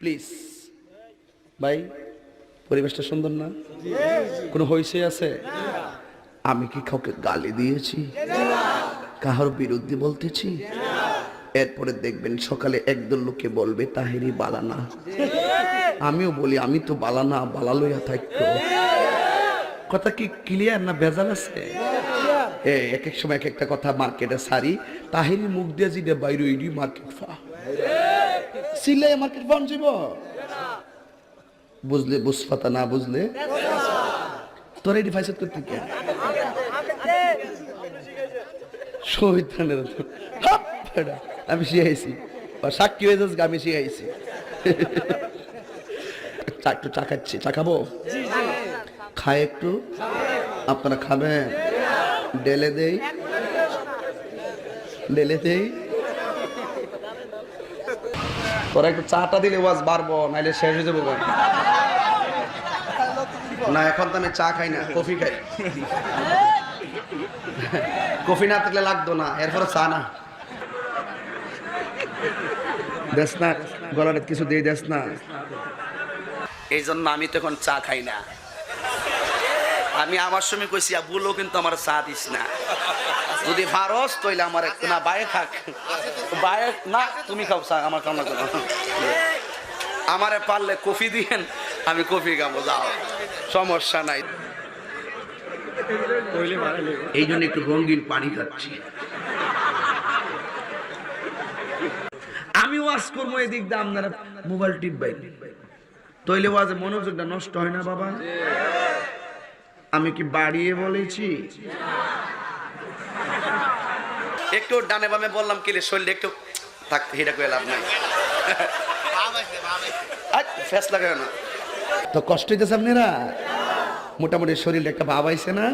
Please ভাই, পরিবেশটা সুন্দর না? কোনো হইছে আছে? আমি কি কাউকে গালি দিয়েছি? কাহার বিরুদ্ধে বলতেছি? এরপরে দেখবেন সকালে একদল লোকে বলবে তাহেরি বালানা। আমিও বলি আমি তো বালানা, বালা লইয়া থাকতো। কথা কি ক্লিয়ার না ভেজাল আছে? এক এক সময় এক একটা কথা মার্কেটে সারি, তাহেরি মুখ দিয়ে যেটা বাইরে ওইডি মার্কেট ফা সিলাই মার্কেট ফান যাব। বুঝলে বুঝপাতা, না বুঝলে তোর এই ডিভাইস করতে কে শহীদানের আমি শিখাইছি, সাক্ষী হয়ে যাস, আমি শিখাইছি। একটু চা খাচ্ছি, চা খাবো? খায় একটু, আপনারা খাবেন? ডেলে দেই, ডেলে দেই। তোরা একটু চাটা দিলে ওয়াজ বাড়বো, নাইলে শেষ হয়ে যাবো। না এখন তো আমি চা খাই না, কফি খাই। কফি না থাকলে লাগতো না, এরপরে চা না। দেশ না গলার কিছু দিয়ে দেশ না, এই জন্য আমি তো এখন চা খাই না। আমি আমার সময় কইছি বলো, কিন্তু আমার চা দিস না। যদি ফারস তইলে আমার একটু না বাইরে থাক, বাইরে না তুমি খাও চা, আমার কামনা করো। আমারে পারলে কফি দিয়েন, আমি কফি খাবো, যাও সমস্যা নাই। এই জন্য একটু রঙিন পানি খাচ্ছি। আমি ওয়াজ করবো এদিক দিয়ে আপনারা মোবাইল টিপবেন, তইলে ওয়াজে মনোযোগটা নষ্ট হয় না বাবা? আমি কি বাড়িয়ে বলেছি? একটু ডানে বামে বললাম কি শরীরে একটু থাক, হেটা করে লাভ নাই। ফেস লাগায় না তো কষ্ট হইতেছে আপনারা? মোটামুটি শরীরে একটা ভাব আইছে না?